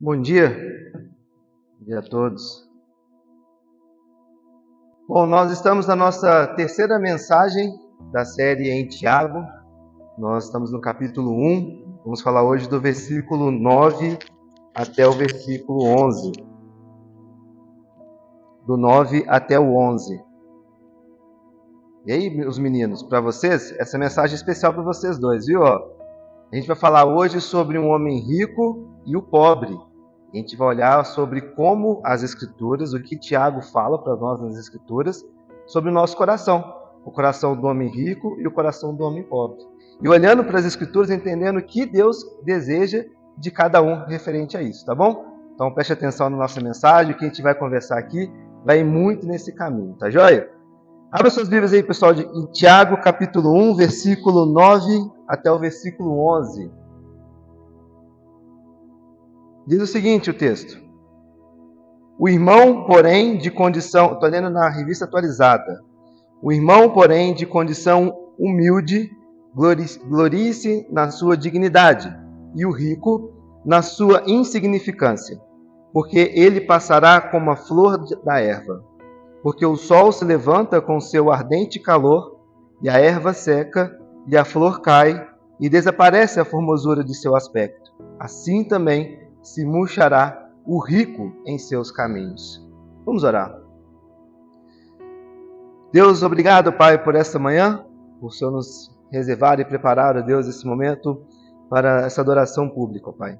Bom dia. Bom dia a todos. Bom, nós estamos na nossa terceira mensagem da série em Tiago. Nós estamos no capítulo 1. Vamos falar hoje do versículo 9 até o versículo 11. Do 9 até o 11. E aí, meus meninos, para vocês, essa mensagem é especial para vocês dois, viu? A gente vai falar hoje sobre um homem rico e o pobre. A gente vai olhar sobre como as Escrituras, o que Tiago fala para nós nas Escrituras, sobre o nosso coração. O coração do homem rico e o coração do homem pobre. E olhando para as Escrituras, entendendo o que Deus deseja de cada um referente a isso, tá bom? Então preste atenção na nossa mensagem, o que a gente vai conversar aqui vai muito nesse caminho, tá joia? Abra suas Bíblias aí, pessoal, em Tiago, capítulo 1, versículo 9 até o versículo 11. Diz o seguinte o texto: o irmão, porém, de condição... Estou lendo na revista atualizada. O irmão, porém, de condição humilde, glorie-se na sua dignidade, e o rico na sua insignificância, porque ele passará como a flor da erva. Porque o sol se levanta com seu ardente calor, e a erva seca, e a flor cai, e desaparece a formosura de seu aspecto. Assim também se murchará o rico em seus caminhos. Vamos orar. Deus, obrigado, Pai, por esta manhã, por o Senhor nos reservar e preparar, ó Deus, esse momento para essa adoração pública, ó Pai.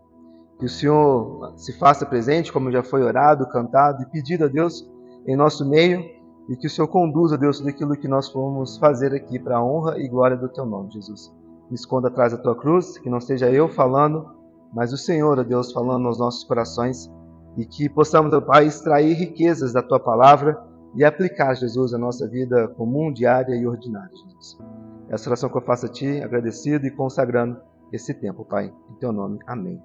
Que o Senhor se faça presente, como já foi orado, cantado e pedido a Deus em nosso meio, e que o Senhor conduza, Deus, tudo aquilo que nós formos fazer aqui para a honra e glória do Teu nome, Jesus. Me esconda atrás da Tua cruz, que não seja eu falando, mas o Senhor, ó Deus, falando nos nossos corações, e que possamos, ó Pai, extrair riquezas da Tua palavra e aplicar, Jesus, a nossa vida comum, diária e ordinária, Jesus. Essa oração que eu faço a Ti, agradecido e consagrando esse tempo, Pai, em Teu nome. Amém.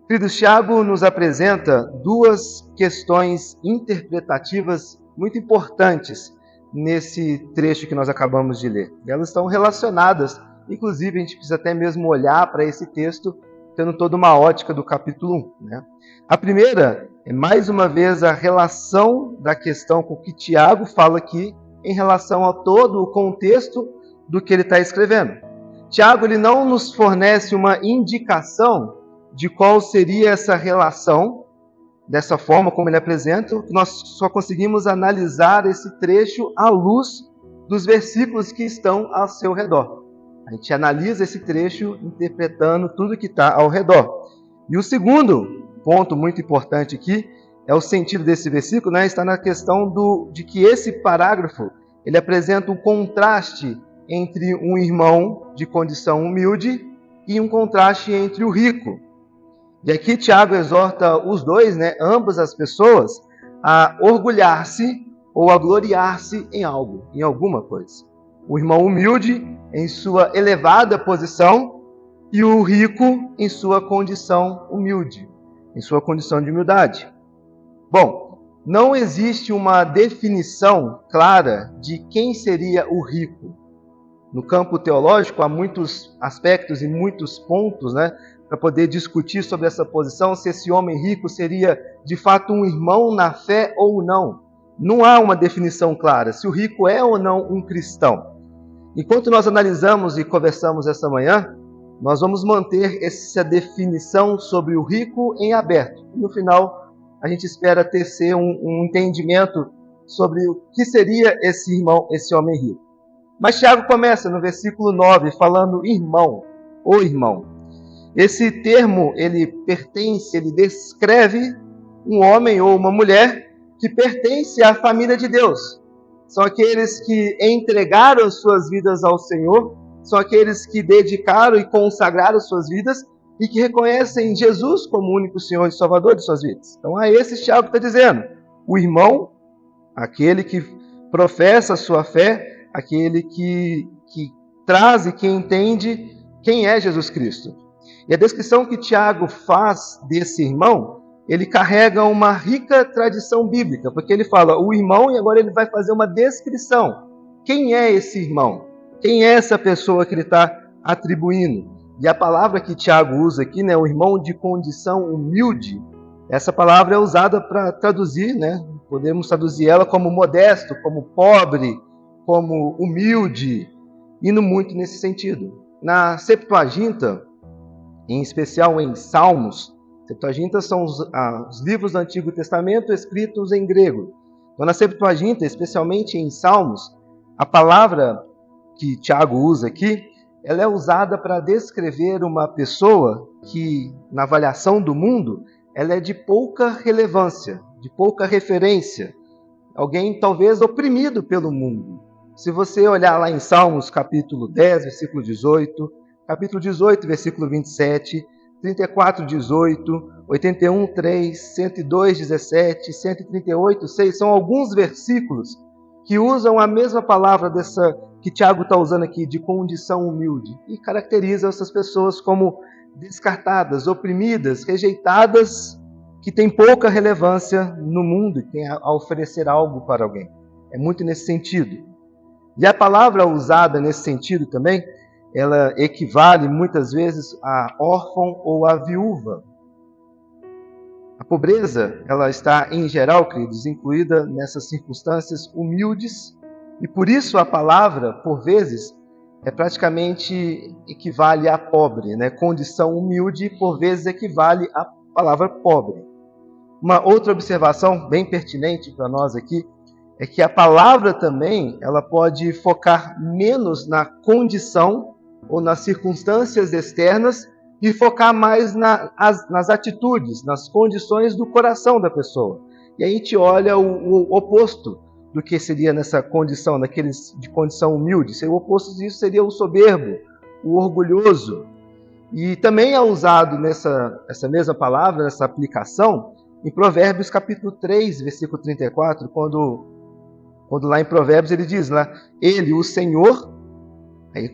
Queridos, Tiago nos apresenta duas questões interpretativas muito importantes nesse trecho que nós acabamos de ler. Elas estão relacionadas, inclusive a gente precisa até mesmo olhar para esse texto tendo toda uma ótica do capítulo 1. Né? A primeira é, mais uma vez, a relação da questão com o que Tiago fala aqui em relação a todo o contexto do que ele está escrevendo. Tiago ele não nos fornece uma indicação de qual seria essa relação, dessa forma como ele apresenta, nós só conseguimos analisar esse trecho à luz dos versículos que estão ao seu redor. A gente analisa esse trecho interpretando tudo que está ao redor. E o segundo ponto muito importante aqui é o sentido desse versículo, né? Está na questão de que esse parágrafo ele apresenta um contraste entre um irmão de condição humilde e um contraste entre o rico. E aqui Tiago exorta os dois, né, ambas as pessoas, a orgulhar-se ou a gloriar-se em algo, em alguma coisa. O irmão humilde em sua elevada posição e o rico em sua condição humilde, em sua condição de humildade. Bom, não existe uma definição clara de quem seria o rico. No campo teológico há muitos aspectos e muitos pontos, né, para poder discutir sobre essa posição, se esse homem rico seria de fato um irmão na fé ou não. Não há uma definição clara, se o rico é ou não um cristão. Enquanto nós analisamos e conversamos essa manhã, nós vamos manter essa definição sobre o rico em aberto. E no final, a gente espera ter um entendimento sobre o que seria esse irmão, esse homem rico. Mas Tiago começa no versículo 9 falando irmão, ou irmão. Esse termo, ele descreve um homem ou uma mulher que pertence à família de Deus. São aqueles que entregaram suas vidas ao Senhor, são aqueles que dedicaram e consagraram suas vidas e que reconhecem Jesus como o único Senhor e Salvador de suas vidas. Então, a esse Tiago está dizendo, o irmão, aquele que professa a sua fé, aquele que traz e que entende quem é Jesus Cristo. E a descrição que Tiago faz desse irmão, ele carrega uma rica tradição bíblica, porque ele fala o irmão e agora ele vai fazer uma descrição. Quem é esse irmão? Quem é essa pessoa que ele está atribuindo? E a palavra que Tiago usa aqui, né, o irmão de condição humilde, essa palavra é usada para traduzir, né? Podemos traduzir ela como modesto, como pobre, como humilde, indo muito nesse sentido. Na Septuaginta, em especial em Salmos, Septuaginta são os livros do Antigo Testamento escritos em grego. Então, na Septuaginta, especialmente em Salmos, a palavra que Tiago usa aqui, ela é usada para descrever uma pessoa que, na avaliação do mundo, ela é de pouca relevância, de pouca referência. Alguém talvez oprimido pelo mundo. Se você olhar lá em Salmos capítulo 10, versículo 18, capítulo 18, versículo 27, 34, 18, 81, 3, 102, 17, 138, 6, são alguns versículos que usam a mesma palavra dessa que Tiago está usando aqui, de condição humilde, e caracteriza essas pessoas como descartadas, oprimidas, rejeitadas, que têm pouca relevância no mundo e têm a oferecer algo para alguém. É muito nesse sentido. E a palavra usada nesse sentido também, ela equivale muitas vezes a órfão ou a viúva. A pobreza, ela está em geral, queridos, incluída nessas circunstâncias humildes, e por isso a palavra, por vezes, praticamente equivale a pobre, né? Condição humilde, por vezes, equivale à palavra pobre. Uma outra observação bem pertinente para nós aqui é que a palavra também ela pode focar menos na condição ou nas circunstâncias externas e focar mais nas atitudes, nas condições do coração da pessoa. E aí a gente olha o oposto do que seria nessa condição, daqueles de condição humilde. O oposto disso seria o soberbo, o orgulhoso. E também é usado essa mesma palavra, nessa aplicação, em Provérbios capítulo 3, versículo 34, quando lá em Provérbios ele diz lá, ele, o Senhor,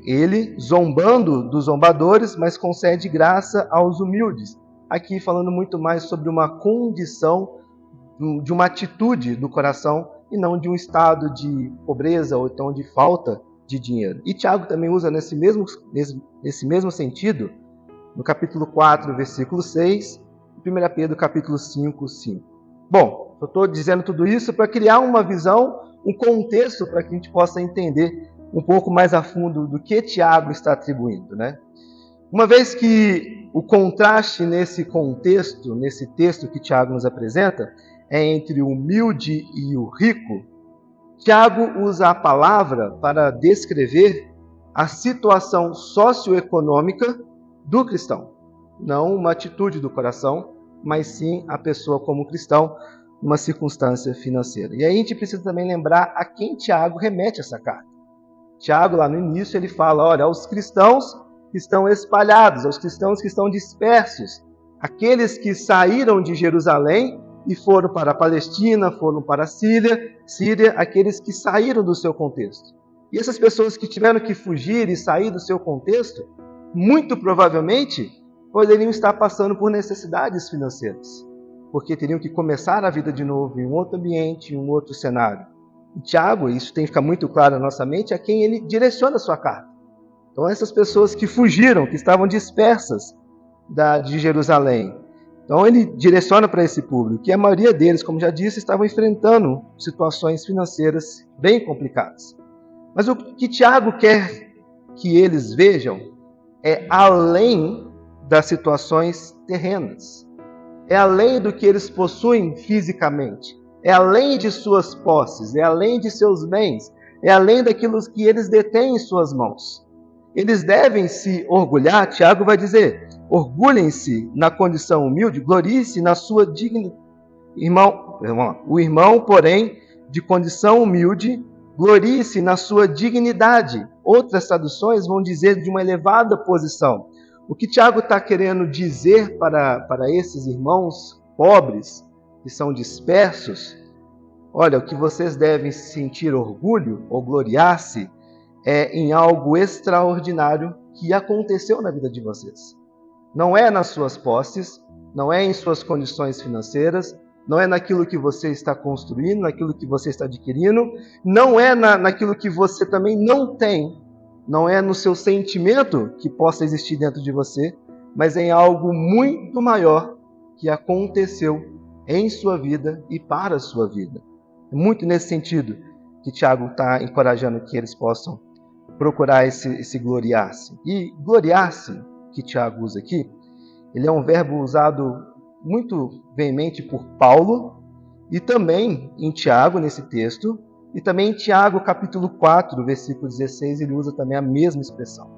ele zombando dos zombadores, mas concede graça aos humildes. Aqui falando muito mais sobre uma condição, de uma atitude do coração, e não de um estado de pobreza ou então de falta de dinheiro. E Tiago também usa nesse mesmo sentido, no capítulo 4, versículo 6, e 1 Pedro capítulo 5, 5. Bom, eu estou dizendo tudo isso para criar uma visão, um contexto para que a gente possa entender um pouco mais a fundo do que Tiago está atribuindo, né? Uma vez que o contraste nesse contexto, nesse texto que Tiago nos apresenta, é entre o humilde e o rico, Tiago usa a palavra para descrever a situação socioeconômica do cristão. Não uma atitude do coração, mas sim a pessoa como cristão, numa circunstância financeira. E aí a gente precisa também lembrar a quem Tiago remete essa carta. Tiago, lá no início, ele fala, olha, aos cristãos que estão espalhados, aos cristãos que estão dispersos, aqueles que saíram de Jerusalém e foram para a Palestina, foram para a Síria, aqueles que saíram do seu contexto. E essas pessoas que tiveram que fugir e sair do seu contexto, muito provavelmente poderiam estar passando por necessidades financeiras, porque teriam que começar a vida de novo em um outro ambiente, em um outro cenário. E Tiago, isso tem que ficar muito claro na nossa mente, a quem ele direciona a sua carta. Então essas pessoas que fugiram, que estavam dispersas de Jerusalém, então ele direciona para esse público, que a maioria deles, como já disse, estavam enfrentando situações financeiras bem complicadas. Mas o que Tiago quer que eles vejam é além das situações terrenas. É além do que eles possuem fisicamente. É além de suas posses, é além de seus bens, é além daquilo que eles detêm em suas mãos. Eles devem se orgulhar, Tiago vai dizer, orgulhem-se na condição humilde, gloriem-se na sua dignidade. O irmão, porém, de condição humilde, glorie-se na sua dignidade. Outras traduções vão dizer de uma elevada posição. O que Tiago está querendo dizer para esses irmãos pobres, que são dispersos, olha, o que vocês devem sentir orgulho ou gloriar-se é em algo extraordinário que aconteceu na vida de vocês. Não é nas suas posses, não é em suas condições financeiras, não é naquilo que você está construindo, naquilo que você está adquirindo, não é naquilo que você também não tem, não é no seu sentimento que possa existir dentro de você, mas em algo muito maior que aconteceu em sua vida e para a sua vida. É muito nesse sentido que Tiago está encorajando que eles possam procurar esse gloriar-se. E gloriar-se, que Tiago usa aqui, ele é um verbo usado muito veemente por Paulo e também em Tiago, nesse texto, e também em Tiago, capítulo 4, versículo 16, ele usa também a mesma expressão.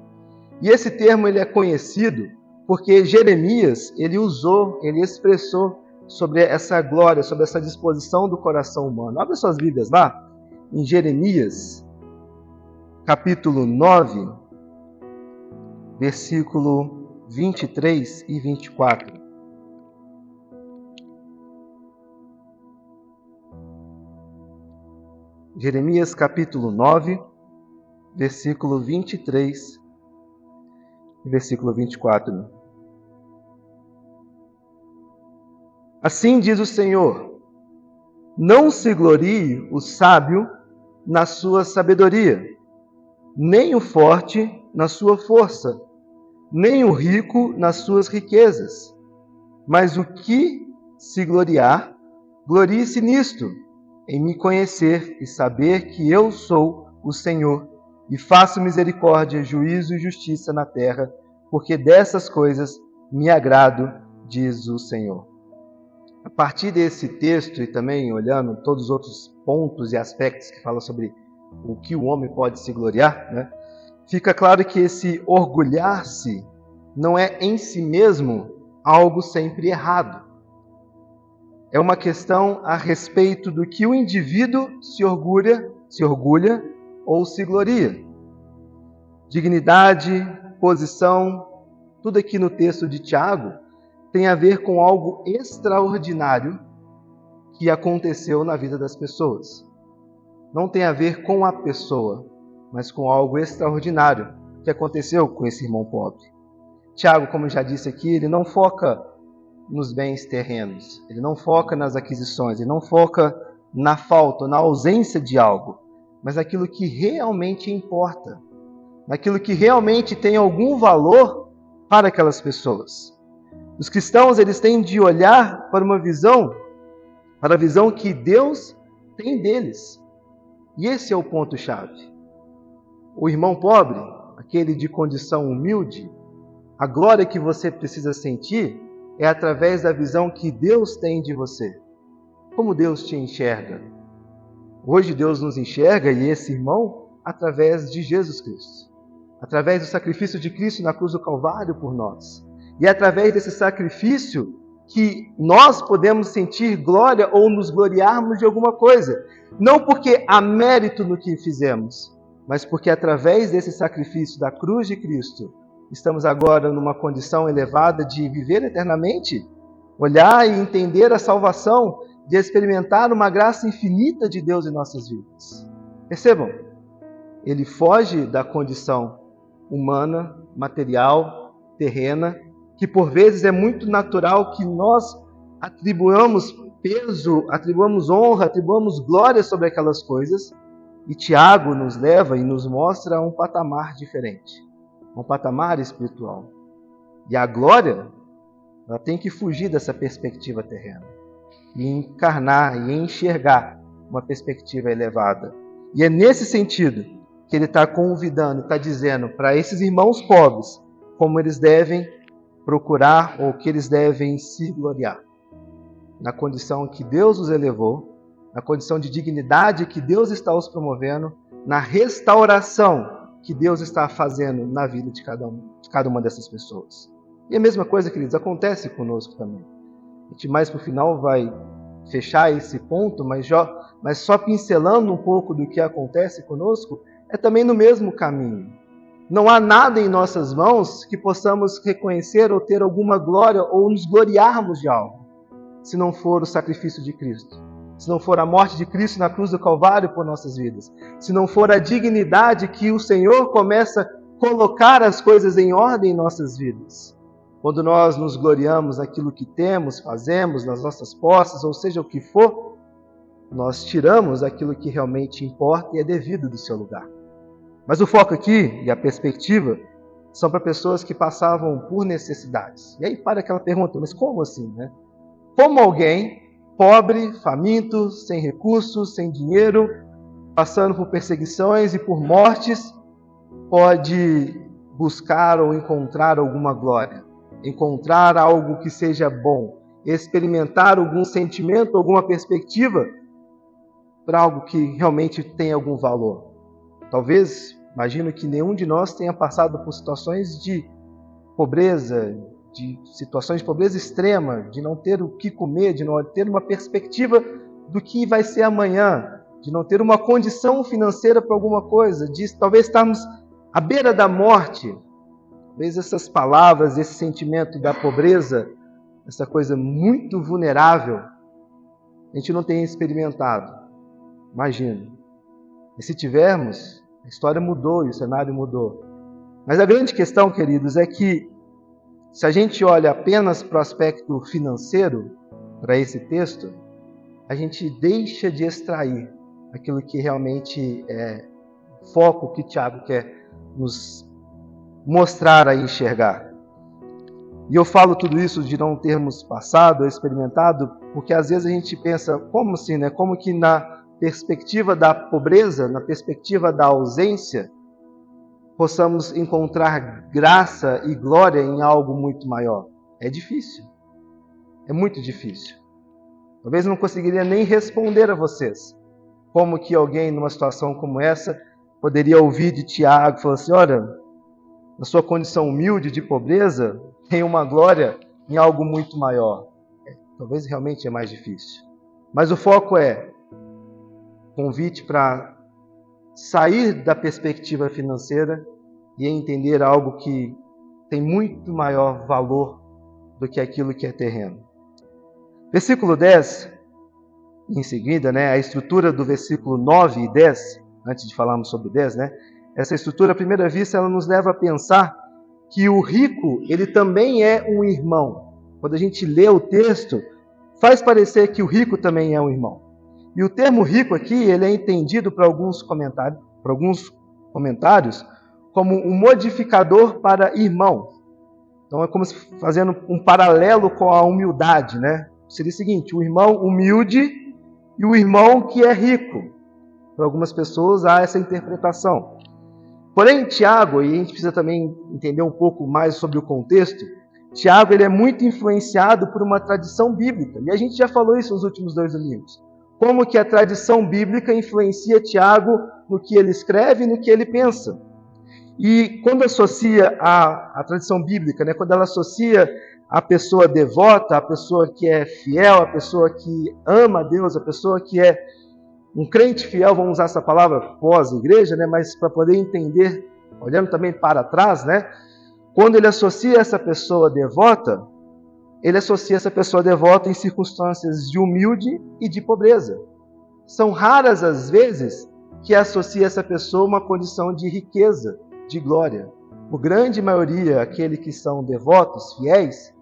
E esse termo ele é conhecido porque Jeremias, ele expressou sobre essa glória, sobre essa disposição do coração humano. Abra suas Bíblias lá, em Jeremias, capítulo 9, versículo 23 e 24. Jeremias capítulo 9, versículo 23 e versículo 24. Assim diz o Senhor: não se glorie o sábio na sua sabedoria, nem o forte na sua força, nem o rico nas suas riquezas. Mas o que se gloriar, glorie-se nisto, em me conhecer e saber que eu sou o Senhor, e faço misericórdia, juízo e justiça na terra, porque dessas coisas me agrado, diz o Senhor. A partir desse texto, e também olhando todos os outros pontos e aspectos que falam sobre o que o homem pode se gloriar, né, fica claro que esse orgulhar-se não é em si mesmo algo sempre errado. É uma questão a respeito do que o indivíduo se orgulha ou se gloria. Dignidade, posição, tudo aqui no texto de Tiago tem a ver com algo extraordinário que aconteceu na vida das pessoas. Não tem a ver com a pessoa, mas com algo extraordinário que aconteceu com esse irmão pobre. Tiago, como já disse aqui, ele não foca nos bens terrenos, ele não foca nas aquisições, ele não foca na falta, na ausência de algo, mas naquilo que realmente importa, naquilo que realmente tem algum valor para aquelas pessoas. Os cristãos, eles têm de olhar para uma visão, para a visão que Deus tem deles. E esse é o ponto-chave. O irmão pobre, aquele de condição humilde, a glória que você precisa sentir é através da visão que Deus tem de você. Como Deus te enxerga? Hoje Deus nos enxerga, e esse irmão, através de Jesus Cristo. Através do sacrifício de Cristo na cruz do Calvário por nós. E é através desse sacrifício que nós podemos sentir glória ou nos gloriarmos de alguma coisa. Não porque há mérito no que fizemos, mas porque através desse sacrifício da cruz de Cristo, estamos agora numa condição elevada de viver eternamente, olhar e entender a salvação, de experimentar uma graça infinita de Deus em nossas vidas. Percebam, ele foge da condição humana, material, terrena, que por vezes é muito natural que nós atribuamos peso, atribuamos honra, atribuamos glória sobre aquelas coisas, e Tiago nos leva e nos mostra um patamar diferente, um patamar espiritual. E a glória, ela tem que fugir dessa perspectiva terrena e encarnar e enxergar uma perspectiva elevada. E é nesse sentido que ele está convidando, está dizendo para esses irmãos pobres como eles devem procurar ou que eles devem se gloriar. Na condição que Deus os elevou, na condição de dignidade que Deus está os promovendo, na restauração que Deus está fazendo na vida de cada uma dessas pessoas. E a mesma coisa, queridos, acontece conosco também. A gente mais para o final vai fechar esse ponto, mas só pincelando um pouco do que acontece conosco, é também no mesmo caminho. Não há nada em nossas mãos que possamos reconhecer ou ter alguma glória ou nos gloriarmos de algo, se não for o sacrifício de Cristo, se não for a morte de Cristo na cruz do Calvário por nossas vidas, se não for a dignidade que o Senhor começa a colocar as coisas em ordem em nossas vidas. Quando nós nos gloriamos naquilo que temos, fazemos, nas nossas posses, ou seja o que for, nós tiramos aquilo que realmente importa e é devido do seu lugar. Mas o foco aqui e a perspectiva são para pessoas que passavam por necessidades. E aí para aquela pergunta, mas como assim, né? Como alguém pobre, faminto, sem recursos, sem dinheiro, passando por perseguições e por mortes, pode buscar ou encontrar alguma glória, encontrar algo que seja bom, experimentar algum sentimento, alguma perspectiva para algo que realmente tem algum valor? Talvez, imagino que nenhum de nós tenha passado por situações de pobreza, de situações de pobreza extrema, de não ter o que comer, de não ter uma perspectiva do que vai ser amanhã, de não ter uma condição financeira para alguma coisa, de talvez estarmos à beira da morte. Talvez essas palavras, esse sentimento da pobreza, essa coisa muito vulnerável, a gente não tenha experimentado. Imagina. E se tivermos, a história mudou e o cenário mudou. Mas a grande questão, queridos, é que se a gente olha apenas para o aspecto financeiro, para esse texto, a gente deixa de extrair aquilo que realmente é o foco que Tiago quer nos mostrar a enxergar. E eu falo tudo isso de não termos passado ou experimentado, porque às vezes a gente pensa, como assim, né? Como que na perspectiva da pobreza, na perspectiva da ausência, possamos encontrar graça e glória em algo muito maior. É difícil. É muito difícil. Talvez não conseguiria nem responder a vocês. Como que alguém numa situação como essa poderia ouvir de Tiago e falar assim, olha, na sua condição humilde de pobreza, tem uma glória em algo muito maior. Talvez realmente é mais difícil. Mas o foco é convite para sair da perspectiva financeira e entender algo que tem muito maior valor do que aquilo que é terreno. Versículo 10, em seguida, né, a estrutura do versículo 9 e 10, antes de falarmos sobre o 10, né, essa estrutura, à primeira vista, ela nos leva a pensar que o rico, ele também é um irmão. Quando a gente lê o texto, faz parecer que o rico também é um irmão. E o termo rico aqui, ele é entendido por alguns comentários como um modificador para irmão. Então é como se fazendo um paralelo com a humildade, né? Seria o seguinte, o irmão humilde e o irmão que é rico. Para algumas pessoas há essa interpretação. Porém, Tiago, e a gente precisa também entender um pouco mais sobre o contexto, Tiago ele é muito influenciado por uma tradição bíblica. E a gente já falou isso nos últimos 2 domingos. Como que a tradição bíblica influencia Tiago no que ele escreve e no que ele pensa. E quando associa a tradição bíblica, né, quando ela associa a pessoa devota, a pessoa que é fiel, a pessoa que ama a Deus, a pessoa que é um crente fiel, vamos usar essa palavra pós-igreja, né, mas para poder entender, olhando também para trás, né, quando ele associa essa pessoa devota, ele associa essa pessoa devota em circunstâncias de humilde e de pobreza. São raras as vezes que associa essa pessoa a uma condição de riqueza, de glória. Por grande maioria, aqueles que são devotos, fiéis,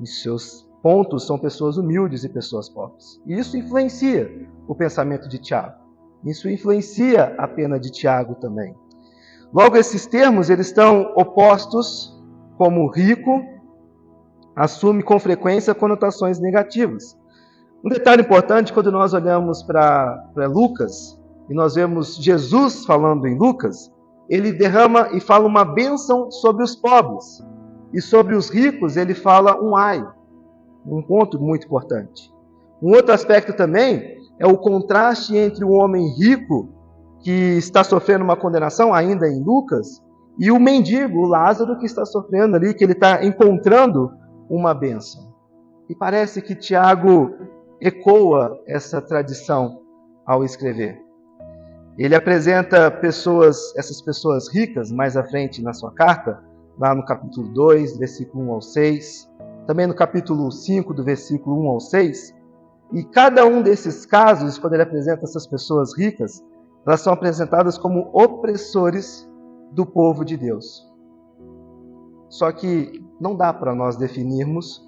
em seus pontos são pessoas humildes e pessoas pobres. E isso influencia o pensamento de Tiago. Isso influencia a pena de Tiago também. Logo, esses termos eles estão opostos, como rico assume com frequência conotações negativas. Um detalhe importante, quando nós olhamos para Lucas, e nós vemos Jesus falando em Lucas, ele derrama e fala uma bênção sobre os pobres. E sobre os ricos, ele fala um ai. Um ponto muito importante. Um outro aspecto também é o contraste entre o homem rico, que está sofrendo uma condenação, ainda em Lucas, e o mendigo, o Lázaro, que está sofrendo ali, que ele está encontrando uma bênção. E parece que Tiago ecoa essa tradição ao escrever. Ele apresenta essas pessoas ricas mais à frente na sua carta, lá no capítulo 2, versículo 1 ao 6, também no capítulo 5, do versículo 1 ao 6, e cada um desses casos, quando ele apresenta essas pessoas ricas, elas são apresentadas como opressores do povo de Deus. Só que não dá para nós definirmos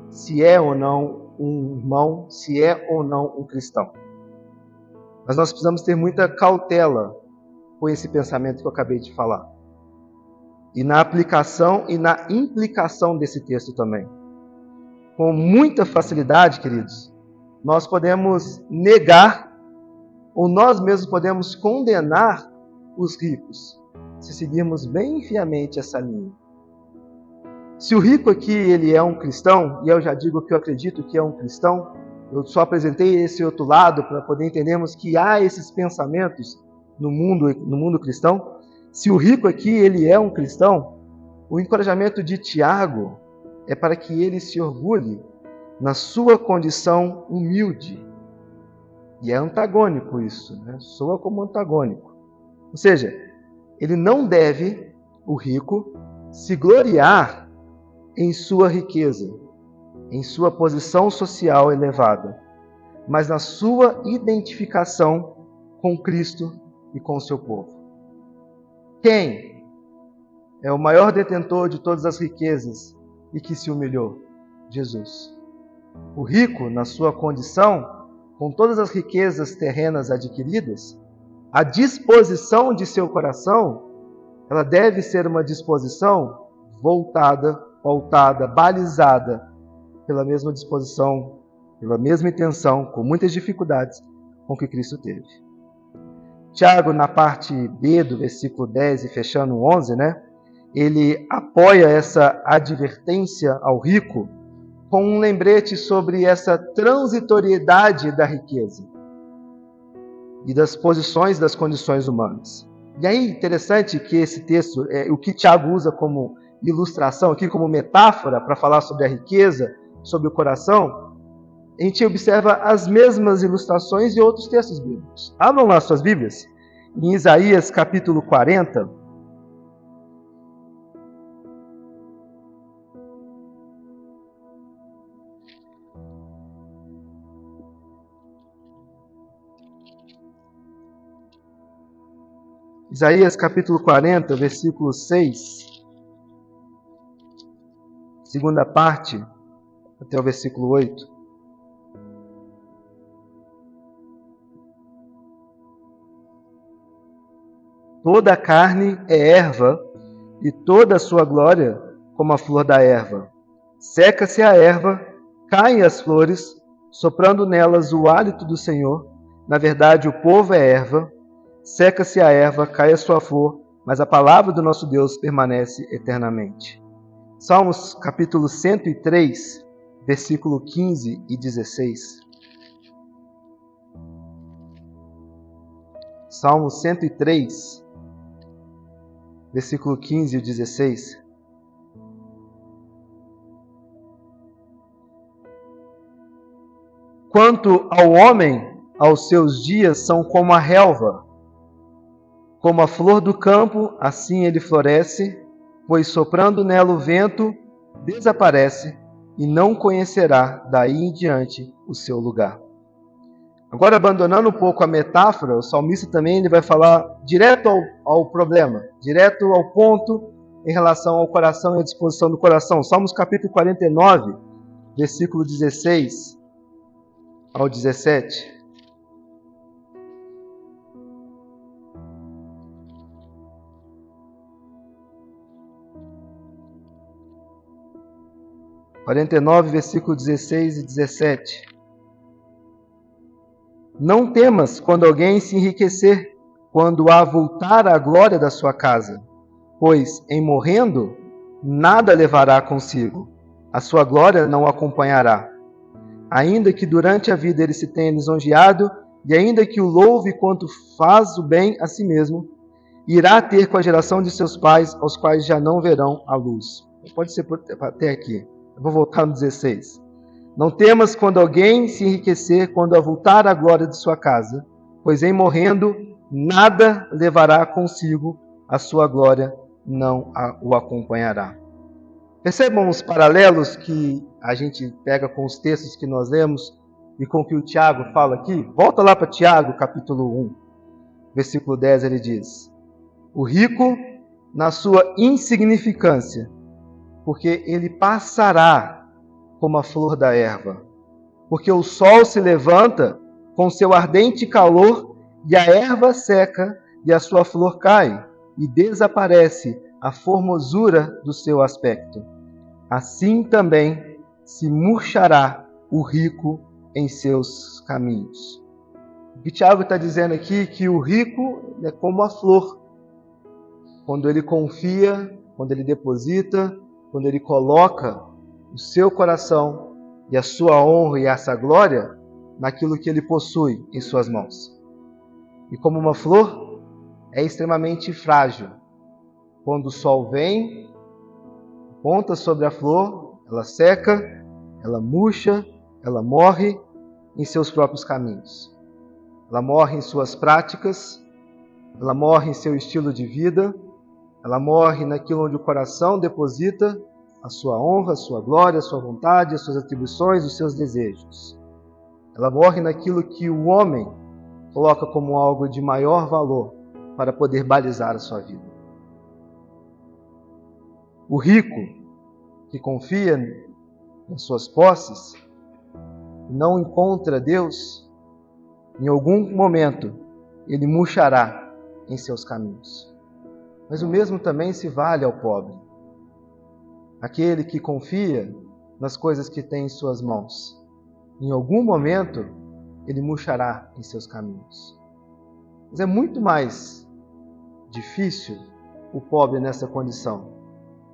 se é ou não um irmão, se é ou não um cristão. Mas nós precisamos ter muita cautela com esse pensamento que eu acabei de falar. E na aplicação e na implicação desse texto também. Com muita facilidade, queridos, nós podemos negar ou nós mesmos podemos condenar os ricos, se seguirmos bem fiamente essa linha. Se o rico aqui ele é um cristão, e eu já digo que eu acredito que é um cristão, eu só apresentei esse outro lado para poder entendermos que há esses pensamentos no mundo cristão. Se o rico aqui ele é um cristão, o encorajamento de Tiago é para que ele se orgulhe na sua condição humilde. E é antagônico isso, né? Soa como antagônico. Ou seja, ele não deve, o rico, se gloriar em sua riqueza, em sua posição social elevada, mas na sua identificação com Cristo e com o seu povo. Quem é o maior detentor de todas as riquezas e que se humilhou? Jesus. O rico, na sua condição, com todas as riquezas terrenas adquiridas, a disposição de seu coração, ela deve ser uma disposição voltada, pautada, balizada pela mesma disposição, pela mesma intenção, com muitas dificuldades, com que Cristo teve. Tiago, na parte B do versículo 10 e fechando o 11, ele apoia essa advertência ao rico com um lembrete sobre essa transitoriedade da riqueza e das posições das condições humanas. E aí, interessante que esse texto, o que Tiago usa como ilustração aqui, como metáfora para falar sobre a riqueza, sobre o coração, a gente observa as mesmas ilustrações de outros textos bíblicos. Abram lá suas Bíblias, em Isaías capítulo 40. Isaías capítulo 40, versículo 6, segunda parte, até o versículo 8. Toda a carne é erva, e toda a sua glória como a flor da erva. Seca-se a erva, caem as flores, soprando nelas o hálito do Senhor. Na verdade, o povo é erva. Seca-se a erva, cai a sua flor, mas a palavra do nosso Deus permanece eternamente. Salmos capítulo 103, versículo 15 e 16. Salmo 103, versículo 15 e 16. Quanto ao homem, aos seus dias são como a relva, como a flor do campo, assim ele floresce, pois soprando nela o vento, desaparece e não conhecerá daí em diante o seu lugar. Agora, abandonando um pouco a metáfora, o salmista também ele vai falar direto ao problema, direto ao ponto em relação ao coração e à disposição do coração. Salmos capítulo 49, versículo 16 ao 17. Versículo 16 e 17. Não temas quando alguém se enriquecer, quando avultar a glória da sua casa, pois, em morrendo, nada levará consigo, a sua glória não o acompanhará. Ainda que durante a vida ele se tenha lisonjeado, e ainda que o louve quanto faz o bem a si mesmo, irá ter com a geração de seus pais, aos quais já não verão a luz. Pode ser até aqui. Eu vou voltar no 16. Não temas quando alguém se enriquecer, quando avultar a glória de sua casa, pois em morrendo, nada levará consigo, a sua glória não o acompanhará. Percebam os paralelos que a gente pega com os textos que nós lemos e com o que o Tiago fala aqui? Volta lá para Tiago, capítulo 1, versículo 10, ele diz: o rico, na sua insignificância, porque ele passará como a flor da erva. Porque o sol se levanta com seu ardente calor e a erva seca, e a sua flor cai, e desaparece a formosura do seu aspecto. Assim também se murchará o rico em seus caminhos. O que Tiago está dizendo aqui é que o rico é como a flor. Quando ele confia, quando ele deposita, quando ele coloca o seu coração e a sua honra e essa glória naquilo que ele possui em suas mãos. E como uma flor, é extremamente frágil. Quando o sol vem, ponta sobre a flor, ela seca, ela murcha, ela morre em seus próprios caminhos. Ela morre em suas práticas, ela morre em seu estilo de vida, ela morre naquilo onde o coração deposita a sua honra, a sua glória, a sua vontade, as suas atribuições, os seus desejos. Ela morre naquilo que o homem coloca como algo de maior valor para poder balizar a sua vida. O rico que confia nas suas posses não encontra Deus, em algum momento ele murchará em seus caminhos. Mas o mesmo também se vale ao pobre. Aquele que confia nas coisas que tem em suas mãos, em algum momento ele murchará em seus caminhos. Mas é muito mais difícil o pobre nessa condição,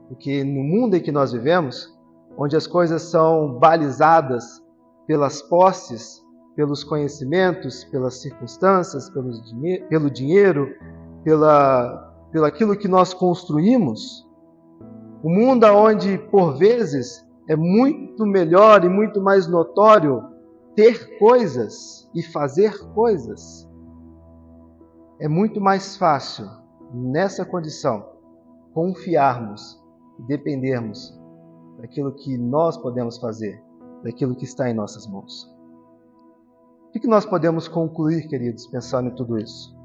porque no mundo em que nós vivemos, onde as coisas são balizadas pelas posses, pelos conhecimentos, pelas circunstâncias, pelo dinheiro, pelo aquilo que nós construímos, o mundo onde, por vezes, é muito melhor e muito mais notório ter coisas e fazer coisas. É muito mais fácil, nessa condição, confiarmos e dependermos daquilo que nós podemos fazer, daquilo que está em nossas mãos. O que nós podemos concluir, queridos, pensando em tudo isso?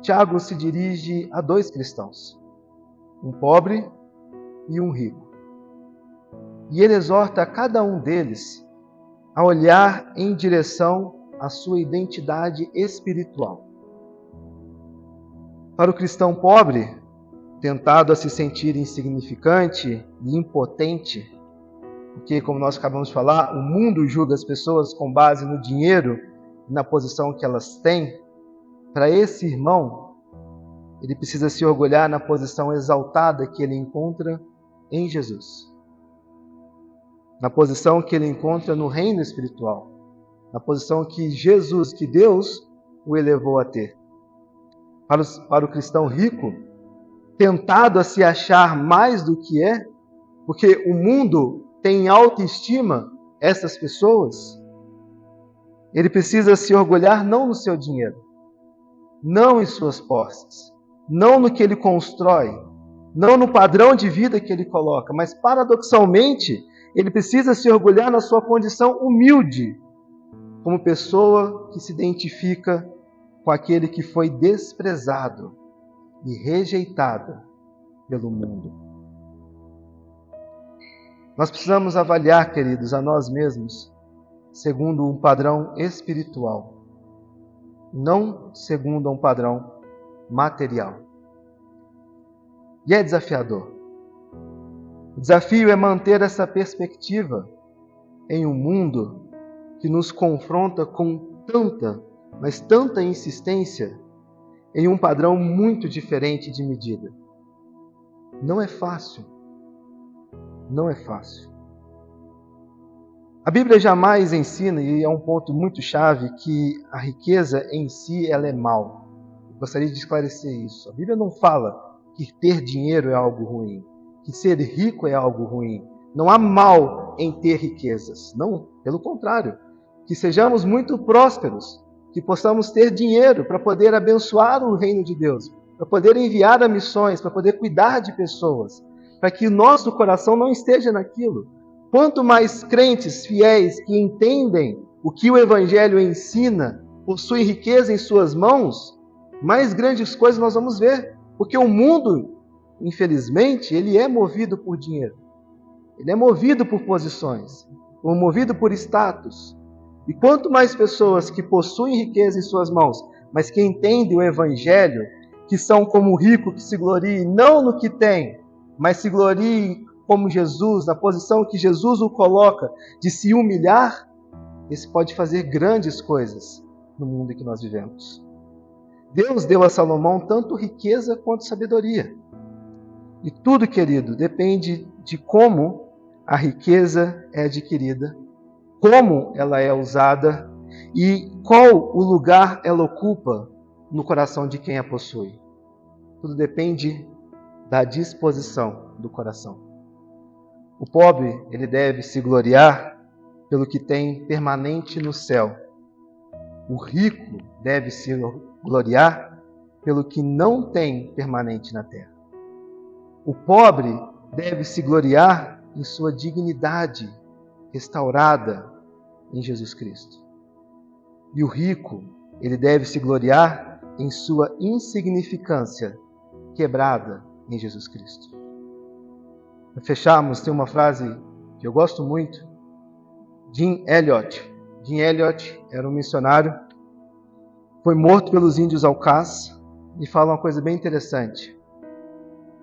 Tiago se dirige a dois cristãos, um pobre e um rico. E ele exorta a cada um deles a olhar em direção à sua identidade espiritual. Para o cristão pobre, tentado a se sentir insignificante e impotente, porque, como nós acabamos de falar, o mundo julga as pessoas com base no dinheiro e na posição que elas têm. Para esse irmão, ele precisa se orgulhar na posição exaltada que ele encontra em Jesus, na posição que ele encontra no reino espiritual, na posição que Jesus, que Deus o elevou a ter. Para o cristão rico, tentado a se achar mais do que é, porque o mundo tem em autoestima essas pessoas, ele precisa se orgulhar não no seu dinheiro, não em suas posses, não no que ele constrói, não no padrão de vida que ele coloca, mas paradoxalmente, ele precisa se orgulhar na sua condição humilde, como pessoa que se identifica com aquele que foi desprezado e rejeitado pelo mundo. Nós precisamos avaliar, queridos, a nós mesmos segundo um padrão espiritual, não segundo um padrão material. E é desafiador. O desafio é manter essa perspectiva em um mundo que nos confronta com tanta, mas tanta insistência em um padrão muito diferente de medida. Não é fácil. Não é fácil. A Bíblia jamais ensina, e é um ponto muito chave, que a riqueza em si ela é mal. Eu gostaria de esclarecer isso. A Bíblia não fala que ter dinheiro é algo ruim, que ser rico é algo ruim. Não há mal em ter riquezas. Não, pelo contrário. Que sejamos muito prósperos, que possamos ter dinheiro para poder abençoar o reino de Deus, para poder enviar a missões, para poder cuidar de pessoas, para que o nosso coração não esteja naquilo. Quanto mais crentes fiéis que entendem o que o Evangelho ensina, possuem riqueza em suas mãos, mais grandes coisas nós vamos ver. Porque o mundo, infelizmente, ele é movido por dinheiro. Ele é movido por posições, movido por status. E quanto mais pessoas que possuem riqueza em suas mãos, mas que entendem o Evangelho que são como o rico que se glorie não no que tem, mas se glorie como Jesus, na posição que Jesus o coloca, de se humilhar, esse pode fazer grandes coisas no mundo em que nós vivemos. Deus deu a Salomão tanto riqueza quanto sabedoria. E tudo, querido, depende de como a riqueza é adquirida, como ela é usada e qual o lugar ela ocupa no coração de quem a possui. Tudo depende da disposição do coração. O pobre, ele deve se gloriar pelo que tem permanente no céu. O rico deve se gloriar pelo que não tem permanente na terra. O pobre deve se gloriar em sua dignidade restaurada em Jesus Cristo. E o rico, ele deve se gloriar em sua insignificância quebrada em Jesus Cristo. Para fecharmos, tem uma frase que eu gosto muito, Jim Elliot. Jim Elliot era um missionário, foi morto pelos índios Aucás e fala uma coisa bem interessante.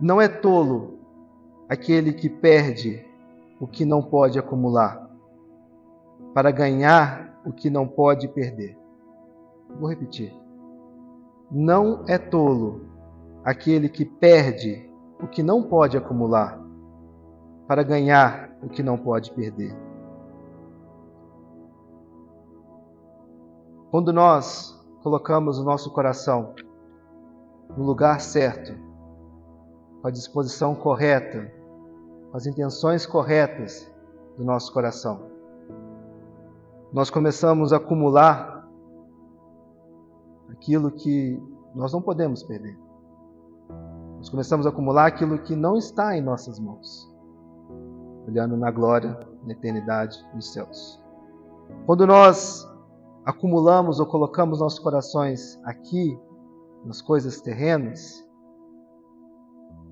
Não é tolo aquele que perde o que não pode acumular para ganhar o que não pode perder. Vou repetir. Não é tolo aquele que perde o que não pode acumular para ganhar o que não pode perder. Quando nós colocamos o nosso coração no lugar certo, com a disposição correta, com as intenções corretas do nosso coração, nós começamos a acumular aquilo que nós não podemos perder. Nós começamos a acumular aquilo que não está em nossas mãos, olhando na glória, na eternidade, nos céus. Quando nós acumulamos ou colocamos nossos corações aqui, nas coisas terrenas,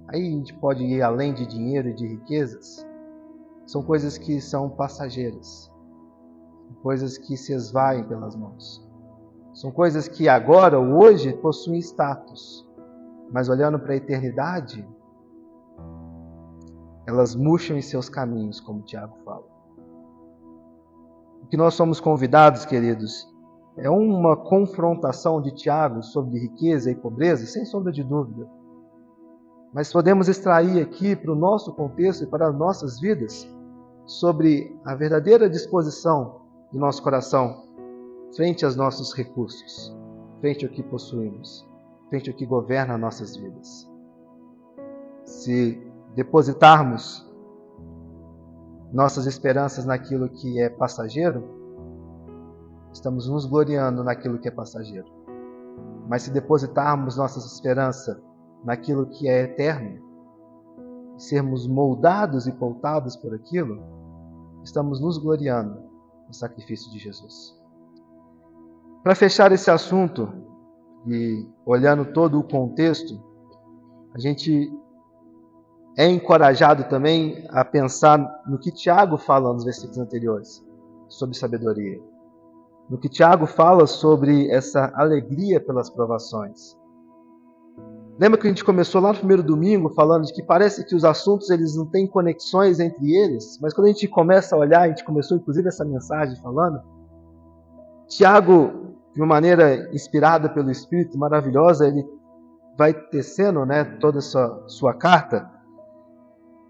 aí a gente pode ir além de dinheiro e de riquezas. São coisas que são passageiras, coisas que se esvaem pelas mãos. São coisas que agora, hoje, possuem status, mas olhando para a eternidade, elas murcham em seus caminhos, como Tiago fala. O que nós somos convidados, queridos, é uma confrontação de Tiago sobre riqueza e pobreza, sem sombra de dúvida. Mas podemos extrair aqui para o nosso contexto e para as nossas vidas sobre a verdadeira disposição do nosso coração frente aos nossos recursos, frente ao que possuímos, frente ao que governa nossas vidas. Se depositarmos nossas esperanças naquilo que é passageiro, estamos nos gloriando naquilo que é passageiro. Mas se depositarmos nossa esperança naquilo que é eterno, sermos moldados e pautados por aquilo, estamos nos gloriando no sacrifício de Jesus. Para fechar esse assunto, e olhando todo o contexto, a gente é encorajado também a pensar no que Tiago fala nos versículos anteriores, sobre sabedoria. No que Tiago fala sobre essa alegria pelas provações. Lembra que a gente começou lá no primeiro domingo falando de que parece que os assuntos eles não têm conexões entre eles, mas quando a gente começa a olhar, a gente começou inclusive essa mensagem falando, Tiago, de uma maneira inspirada pelo Espírito, maravilhosa, ele vai tecendo, toda a sua carta,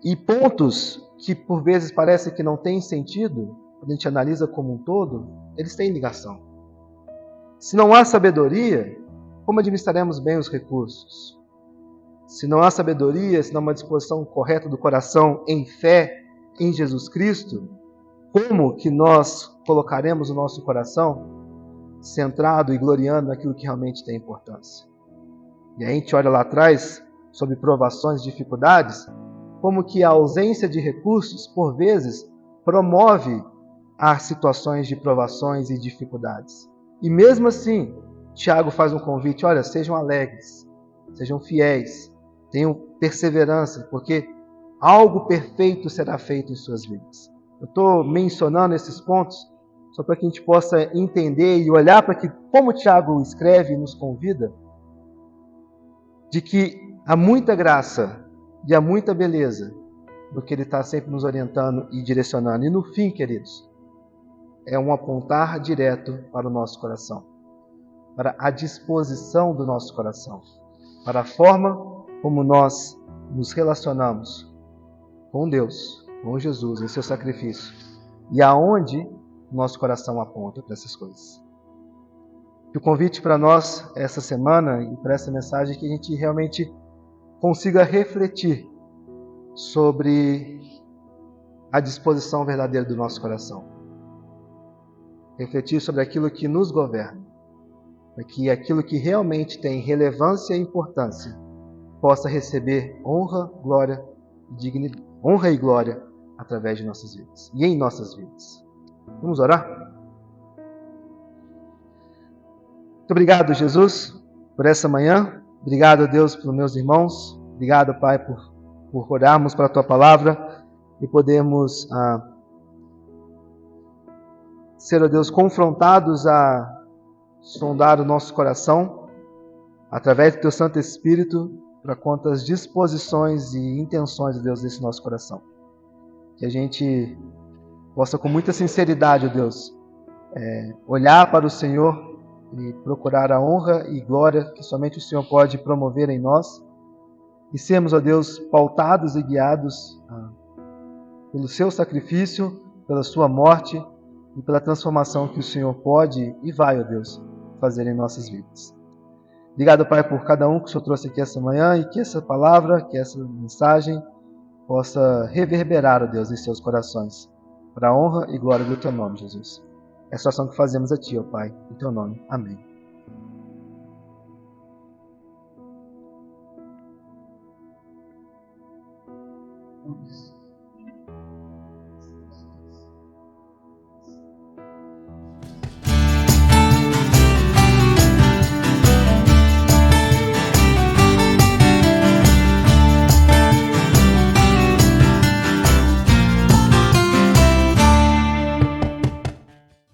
e pontos que por vezes parece que não têm sentido, quando a gente analisa como um todo, eles têm ligação. Se não há sabedoria, como administraremos bem os recursos? Se não há sabedoria, se não há uma disposição correta do coração em fé em Jesus Cristo, como que nós colocaremos o nosso coração centrado e gloriando naquilo que realmente tem importância? E aí a gente olha lá atrás, sobre provações e dificuldades, como que a ausência de recursos, por vezes, promove as situações de provações e dificuldades. E mesmo assim, Tiago faz um convite, olha, sejam alegres, sejam fiéis, tenham perseverança, porque algo perfeito será feito em suas vidas. Eu estou mencionando esses pontos só para que a gente possa entender e olhar para que, como Tiago escreve e nos convida, de que há muita graça e há muita beleza no que Ele está sempre nos orientando e direcionando. E no fim, queridos, é um apontar direto para o nosso coração, para a disposição do nosso coração, para a forma como nós nos relacionamos com Deus, com Jesus, em seu sacrifício, e aonde nosso coração aponta para essas coisas. E o convite para nós essa semana e para essa mensagem é que a gente realmente consiga refletir sobre a disposição verdadeira do nosso coração. Refletir sobre aquilo que nos governa, para que aquilo que realmente tem relevância e importância possa receber honra, glória e glória através de nossas vidas e em nossas vidas. Vamos orar? Muito obrigado, Jesus, por essa manhã. Obrigado, Deus, pelos meus irmãos. Obrigado, Pai, por orarmos para a Tua palavra e podermos ser, ó Deus, confrontados a sondar o nosso coração através do Teu Santo Espírito para quantas disposições e intenções, ó Deus, desse nosso coração. Que a gente possa, com muita sinceridade, ó Deus, olhar para o Senhor e procurar a honra e glória que somente o Senhor pode promover em nós e sermos, ó Deus, pautados e guiados pelo Seu sacrifício, pela Sua morte e pela transformação que o Senhor pode e vai, ó Deus, fazer em nossas vidas. Obrigado, Pai, por cada um que o Senhor trouxe aqui essa manhã e que essa palavra, que essa mensagem possa reverberar, ó Deus, em seus corações, para a honra e glória do Teu nome, Jesus. Essa ação que fazemos a Ti, ó Pai, em Teu nome. Amém.